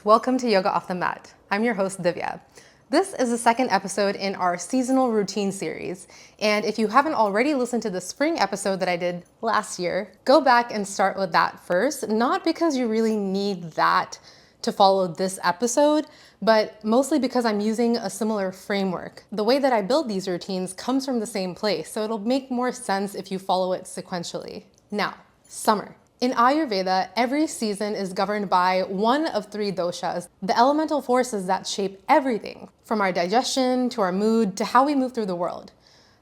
friends, welcome to Yoga Off the Mat. I'm your host, Divya. This is the second episode in our seasonal routine series, and if you haven't already listened to the spring episode that I did last year, go back and start with that first, not because you really need that to follow this episode, but mostly because I'm using a similar framework. The way that I build these routines comes from the same place, so it'll make more sense if you follow it sequentially. Now, summer. In Ayurveda, every season is governed by one of three doshas, the elemental forces that shape everything, from our digestion to our mood to how we move through the world.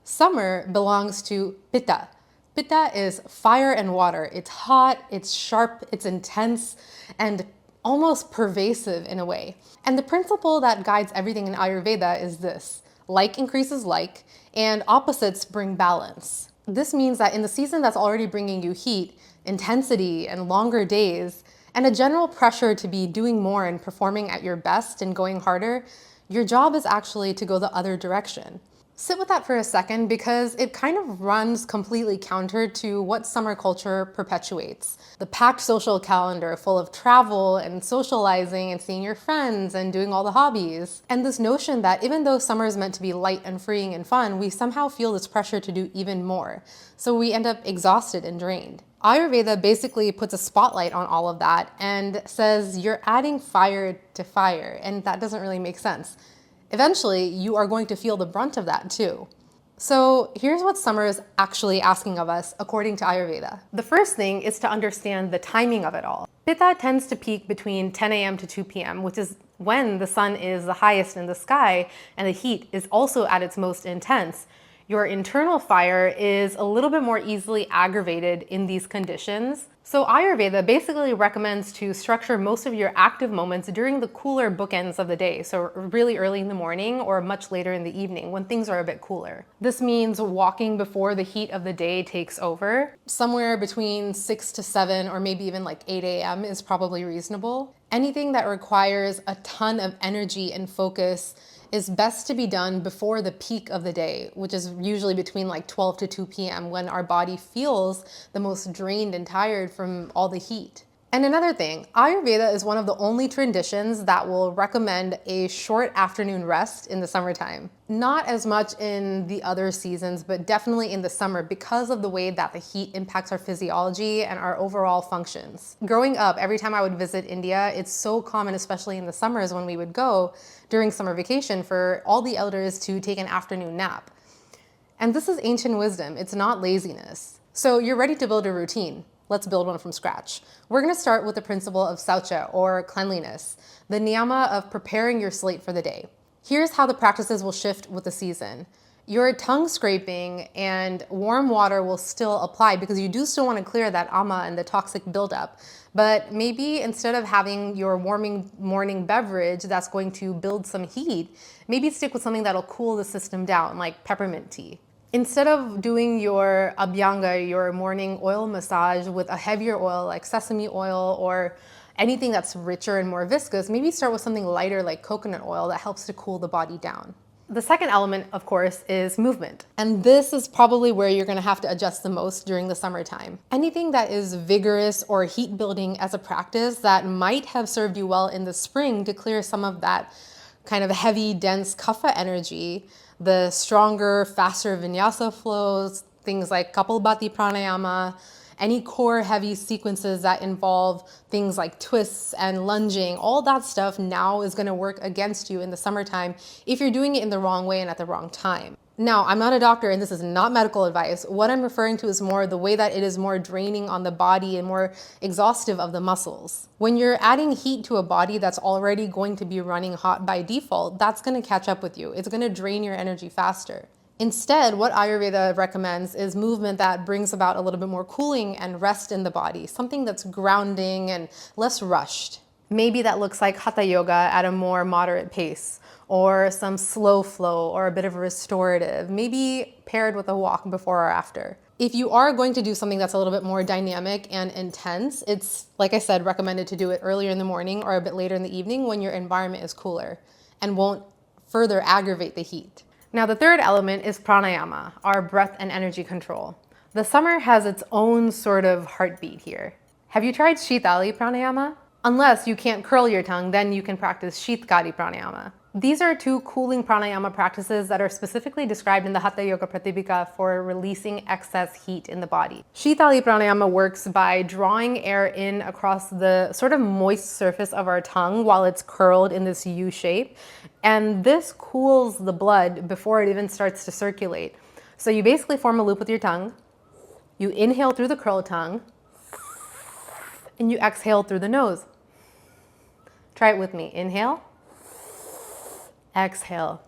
Summer belongs to pitta. Pitta is fire and water. It's hot, it's sharp, it's intense, and almost pervasive in a way. And the principle that guides everything in Ayurveda is this: like increases like, and opposites bring balance. This means that in the season that's already bringing you heat, intensity, and longer days, and a general pressure to be doing more and performing at your best and going harder, your job is actually to go the other direction. Sit with that for a second because it kind of runs completely counter to what summer culture perpetuates. The packed social calendar full of travel and socializing and seeing your friends and doing all the hobbies. And this notion that even though summer is meant to be light and freeing and fun, we somehow feel this pressure to do even more. So we end up exhausted and drained. Ayurveda basically puts a spotlight on all of that and says you're adding fire to fire, and that doesn't really make sense. Eventually, you are going to feel the brunt of that too. So here's what summer is actually asking of us according to Ayurveda. The first thing is to understand the timing of it all. Pitta tends to peak between 10 a.m. to 2 p.m., which is when the sun is the highest in the sky and the heat is also at its most intense. Your internal fire is a little bit more easily aggravated in these conditions. So Ayurveda basically recommends to structure most of your active moments during the cooler bookends of the day, so really early in the morning or much later in the evening when things are a bit cooler. This means walking before the heat of the day takes over. Somewhere between 6 to 7 or maybe even like 8 a.m. is probably reasonable. Anything that requires a ton of energy and focus is best to be done before the peak of the day, which is usually between like 12 to 2 p.m. when our body feels the most drained and tired from all the heat. And another thing, Ayurveda is one of the only traditions that will recommend a short afternoon rest in the summertime. Not as much in the other seasons, but definitely in the summer because of the way that the heat impacts our physiology and our overall functions. Growing up, every time I would visit India, it's so common, especially in the summers when we would go during summer vacation, for all the elders to take an afternoon nap. And this is ancient wisdom, it's not laziness. So you're ready to build a routine. Let's build one from scratch. We're gonna start with the principle of saucha, or cleanliness, the niyama of preparing your slate for the day. Here's how the practices will shift with the season. Your tongue scraping and warm water will still apply because you do still want to clear that ama and the toxic buildup. But maybe instead of having your warming morning beverage that's going to build some heat, maybe stick with something that'll cool the system down, like peppermint tea. Instead of doing your abhyanga, your morning oil massage with a heavier oil like sesame oil or anything that's richer and more viscous, maybe start with something lighter like coconut oil that helps to cool the body down. The second element, of course, is movement. And this is probably where you're gonna have to adjust the most during the summertime. Anything that is vigorous or heat building as a practice that might have served you well in the spring to clear some of that kind of heavy, dense kapha energy, the stronger, faster vinyasa flows, things like kapalbhati pranayama, any core heavy sequences that involve things like twists and lunging, all that stuff now is gonna work against you in the summertime if you're doing it in the wrong way and at the wrong time. Now, I'm not a doctor and this is not medical advice. What I'm referring to is more the way that it is more draining on the body and more exhaustive of the muscles. When you're adding heat to a body that's already going to be running hot by default, that's gonna catch up with you. It's gonna drain your energy faster. Instead, what Ayurveda recommends is movement that brings about a little bit more cooling and rest in the body, something that's grounding and less rushed. Maybe that looks like hatha yoga at a more moderate pace, or some slow flow, or a bit of a restorative, maybe paired with a walk before or after. If you are going to do something that's a little bit more dynamic and intense, it's, like I said, recommended to do it earlier in the morning or a bit later in the evening when your environment is cooler and won't further aggravate the heat. Now, the third element is pranayama, our breath and energy control. The summer has its own sort of heartbeat here. Have you tried Shitali pranayama? Unless you can't curl your tongue, then you can practice Shitgari pranayama. These are two cooling pranayama practices that are specifically described in the Hatha Yoga Pratipika for releasing excess heat in the body. Shitali pranayama works by drawing air in across the sort of moist surface of our tongue while it's curled in this U shape. And this cools the blood before it even starts to circulate. So you basically form a loop with your tongue. You inhale through the curled tongue, and you exhale through the nose. Try it with me. Inhale, exhale.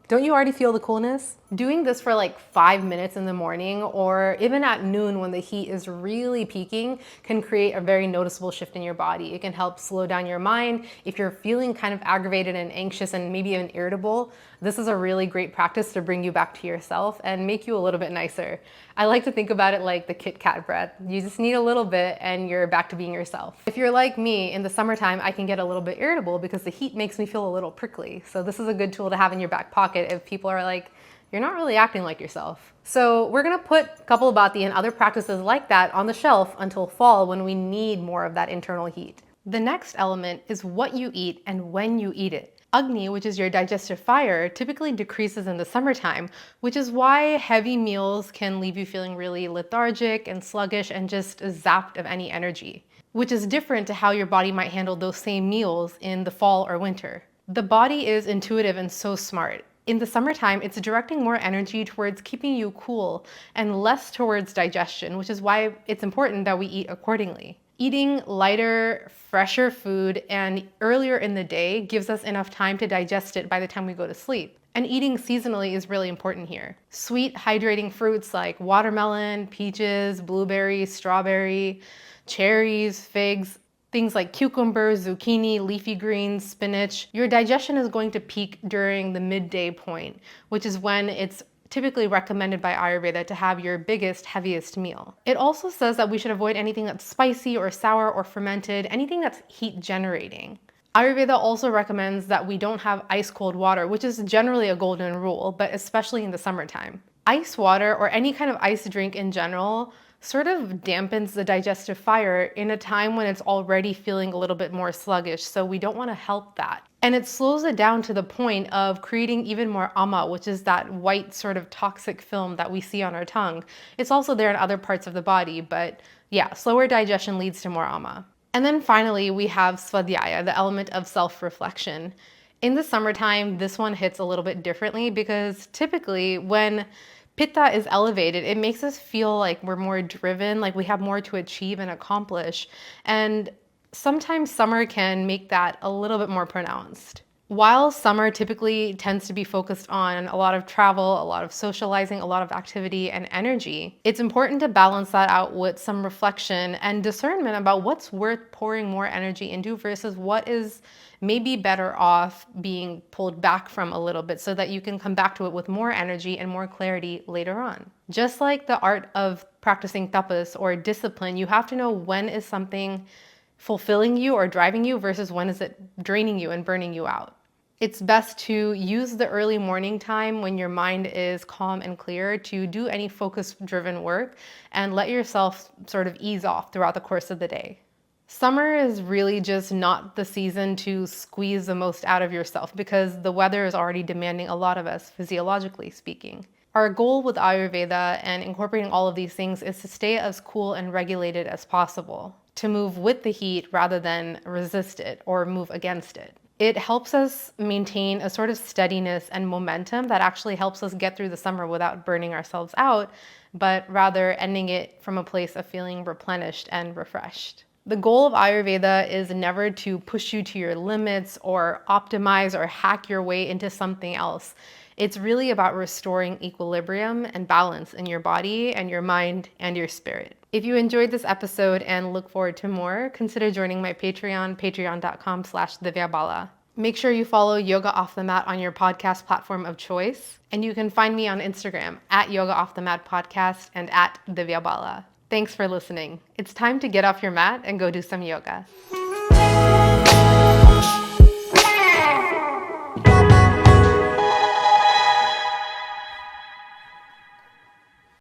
Don't you already feel the coolness? Doing this for like 5 minutes in the morning or even at noon when the heat is really peaking can create a very noticeable shift in your body. It can help slow down your mind. If you're feeling kind of aggravated and anxious and maybe even irritable, this is a really great practice to bring you back to yourself and make you a little bit nicer. I like to think about it like the Kit Kat breath. You just need a little bit and you're back to being yourself. If you're like me, in the summertime, I can get a little bit irritable because the heat makes me feel a little prickly. So this is a good tool to have in your back pocket if people are like, you're not really acting like yourself. So we're gonna put Kapalabhati and other practices like that on the shelf until fall when we need more of that internal heat. The next element is what you eat and when you eat it. Agni, which is your digestive fire, typically decreases in the summertime, which is why heavy meals can leave you feeling really lethargic and sluggish and just zapped of any energy, which is different to how your body might handle those same meals in the fall or winter. The body is intuitive and so smart. In the summertime, it's directing more energy towards keeping you cool and less towards digestion, which is why it's important that we eat accordingly. Eating lighter, fresher food and earlier in the day gives us enough time to digest it by the time we go to sleep. And eating seasonally is really important here. Sweet, hydrating fruits like watermelon, peaches, blueberries, strawberry, cherries, figs, things like cucumbers, zucchini, leafy greens, spinach. Your digestion is going to peak during the midday point, which is when it's typically recommended by Ayurveda to have your biggest, heaviest meal. It also says that we should avoid anything that's spicy or sour or fermented, anything that's heat generating. Ayurveda also recommends that we don't have ice cold water, which is generally a golden rule, but especially in the summertime. Ice water or any kind of ice drink in general sort of dampens the digestive fire in a time when it's already feeling a little bit more sluggish, so we don't want to help that. And it slows it down to the point of creating even more ama, which is that white sort of toxic film that we see on our tongue. It's also there in other parts of the body, but yeah, slower digestion leads to more ama. And then finally, we have svadhyaya, the element of self-reflection. In the summertime, this one hits a little bit differently because typically when pitta is elevated, it makes us feel like we're more driven, like we have more to achieve and accomplish. And sometimes summer can make that a little bit more pronounced. While summer typically tends to be focused on a lot of travel, a lot of socializing, a lot of activity and energy, it's important to balance that out with some reflection and discernment about what's worth pouring more energy into versus what is maybe better off being pulled back from a little bit so that you can come back to it with more energy and more clarity later on. Just like the art of practicing tapas or discipline, you have to know when is something fulfilling you or driving you versus when is it draining you and burning you out. It's best to use the early morning time when your mind is calm and clear to do any focus-driven work and let yourself sort of ease off throughout the course of the day. Summer is really just not the season to squeeze the most out of yourself because the weather is already demanding a lot of us, physiologically speaking. Our goal with Ayurveda and incorporating all of these things is to stay as cool and regulated as possible, to move with the heat rather than resist it or move against it. It helps us maintain a sort of steadiness and momentum that actually helps us get through the summer without burning ourselves out, but rather ending it from a place of feeling replenished and refreshed. The goal of Ayurveda is never to push you to your limits or optimize or hack your way into something else. It's really about restoring equilibrium and balance in your body and your mind and your spirit. If you enjoyed this episode and look forward to more, consider joining my Patreon, patreon.com/Divya Bala. Make sure you follow Yoga Off the Mat on your podcast platform of choice. And you can find me on Instagram at Yoga Off the Mat Podcast and at Divya Bala. Thanks for listening. It's time to get off your mat and go do some yoga.